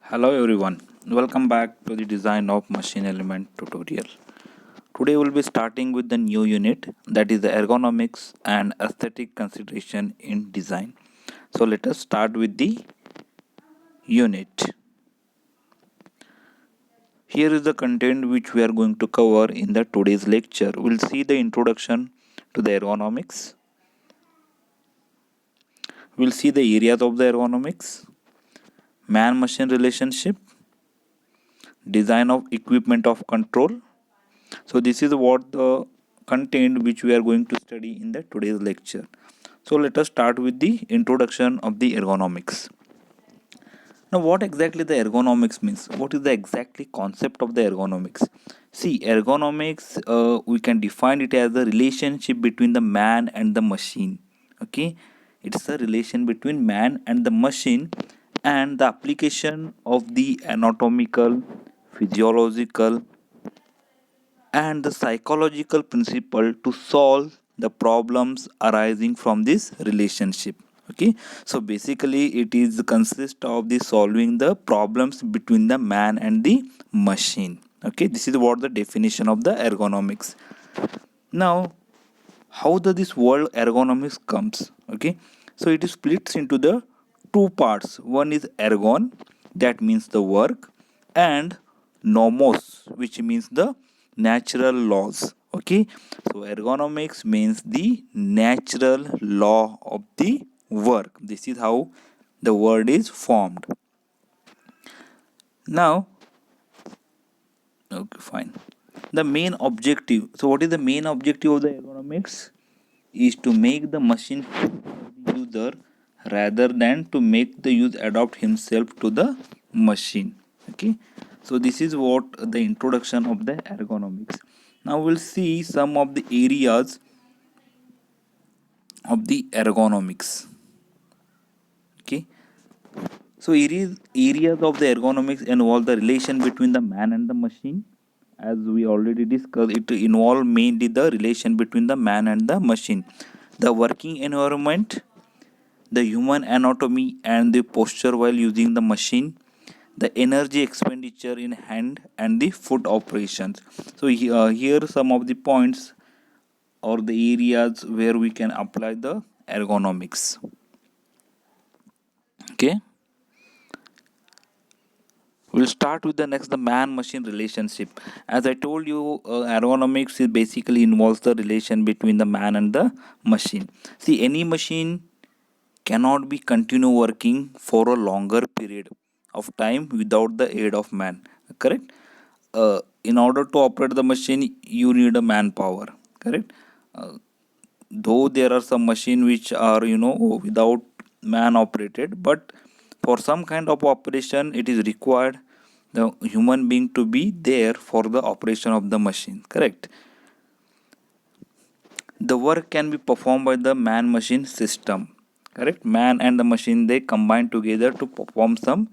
Hello everyone, welcome back to the design of machine element tutorial. Today we'll be starting with the new unit, that is the ergonomics and aesthetic consideration in design. So let us start with the unit. Here is the content which we are going to cover in the today's lecture. We'll see the introduction to the ergonomics. We'll see the areas of the ergonomics, man machine relationship, design of equipment of control. So this is what the content which we are going to study in the today's lecture. So let us start with the introduction of the ergonomics. Now what exactly the ergonomics means? What is the exactly concept of the ergonomics? See, ergonomics, we can define it as the relationship between the man and the machine. Okay, it's a relation between man and the machine, and the application of the anatomical, physiological, and the psychological principle to solve the problems arising from this relationship. Okay, so basically it is consist of the solving the problems between the man and the machine. Okay, this is what the definition of the ergonomics. Now, how does this word ergonomics comes? Okay, so it is splits into the two parts. One is ergon, that means the work, and nomos, which means the natural laws. Okay, so ergonomics means the natural law of the work. This is how the word is formed. Now, okay, fine. The main objective. So, what is the main objective of the ergonomics? Is to make the machine fit for the user rather than to make the user adapt himself to the machine. Okay, so this is what the introduction of the ergonomics. Now we'll see some of the areas of the ergonomics. Okay, so areas of the ergonomics involve the relation between the man and the machine. As we already discussed, it involve mainly the relation between the man and the machine, the working environment, the human anatomy and the posture while using the machine, the energy expenditure in hand and the foot operations. So here are some of the points or the areas where we can apply the ergonomics. Okay, we'll start with the next, the man machine relationship. As I told you, ergonomics is basically involves the relation between the man and the machine. See, any machine cannot be continue working for a longer period of time without the aid of man. Correct. In order to operate the machine you need a manpower. Correct. uh, though there are some machine which are without man operated, but for some kind of operation it is required the human being to be there for the operation of the machine. Correct. The work can be performed by the man machine system. Correct. Man and the machine, they combine together to perform some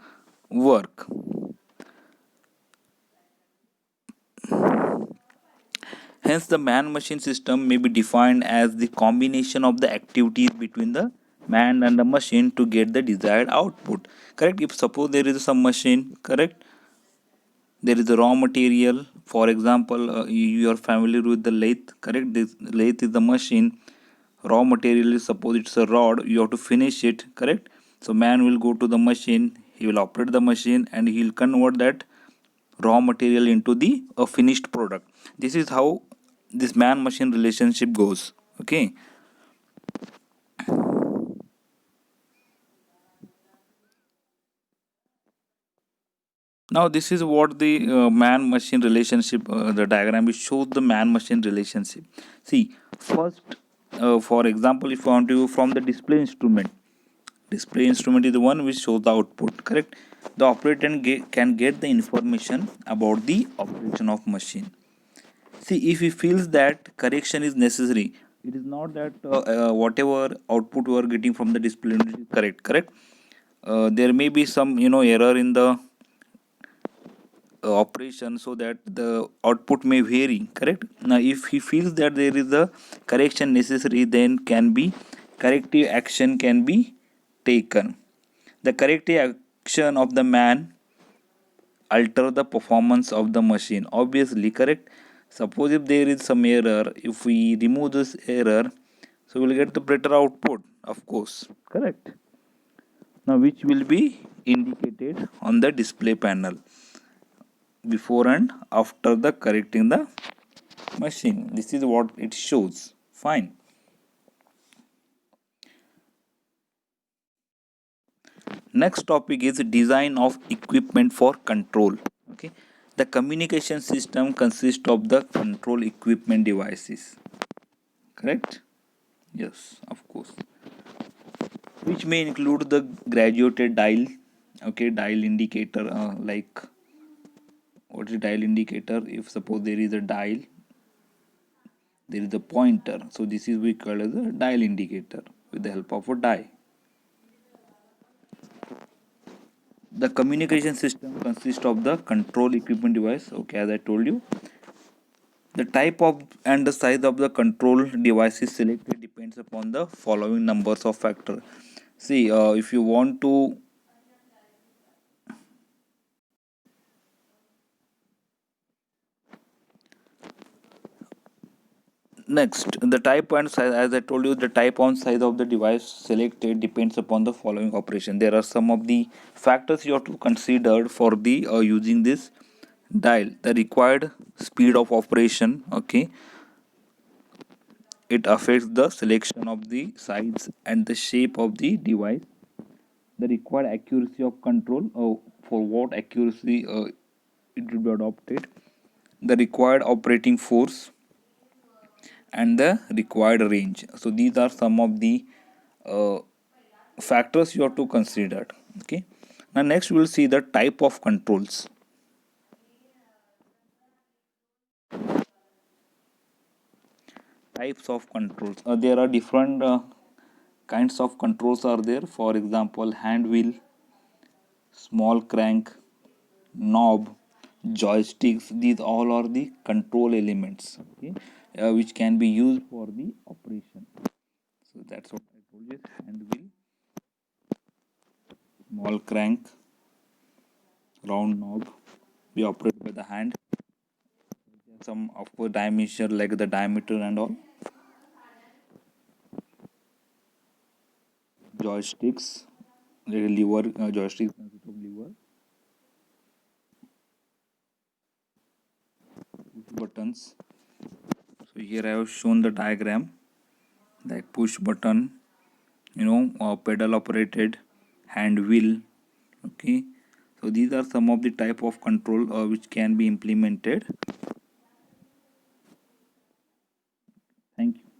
work. Hence the man machine system may be defined as the combination of the activities between the man and the machine to get the desired output. Correct. If suppose there is some machine, correct, there is a raw material. For example, you are familiar with the lathe. Correct. This lathe is the machine. Raw material is, suppose it's a rod, you have to finish it. Correct. So man will go to the machine, he will operate the machine and he will convert that raw material into the a finished product. This is how this man machine relationship goes. Okay. Now this is what the man machine relationship, the diagram, it shows the man machine relationship. See, first, for example, if you want to from the display instrument. Display instrument is the one which shows the output. Correct. The operator can get the information about the operation of machine. See, if he feels that correction is necessary, it is not that whatever output we are getting from the display unit is correct. Correct. There may be some error in the operation, so that the output may vary. Correct. Now if he feels that there is a correction necessary, then can be corrective action can be taken. The corrective action of the man alter the performance of the machine. Obviously, correct. Suppose if there is some error, if we remove this error, so we'll get the better output, of course, correct. Now which will be indicated on the display panel before and after the correcting the machine. This is what it shows. Fine. Next topic is design of equipment for control. Okay, the communication system consists of the control equipment devices, correct. Yes, of course, which may include the graduated dial. Okay, dial indicator, like what is dial indicator? If suppose there is a dial, there is a pointer, so this is we call as a dial indicator with the help of a die. The communication system consists of the control equipment device. Okay, as I told you, the type of and the size of the control device is selected depends upon the following numbers of factors. See, if you want to next, the type and size, as I told you, the type and size of the device selected depends upon the following operation. There are some of the factors you have to consider for the using this dial. The required speed of operation. Okay, it affects the selection of the size and the shape of the device. The required accuracy of control, for what accuracy it will be adopted. The required operating force and the required range. So these are some of the uh, factors you have to consider. Okay, now next we will see the type of controls. Types of controls, there are different kinds of controls are there. For example, hand wheel, small crank, knob, joysticks. These all are the control elements, okay, which can be used for the operation. So that's what I told you: hand wheel, small crank, round knob. We operate by the hand. Some of course dimension like the diameter and all. Joysticks, like lever, joysticks consist of lever, push buttons. So here I have shown the diagram, like push button, pedal operated, hand wheel. Okay, so these are some of the type of control which can be implemented. Thank you.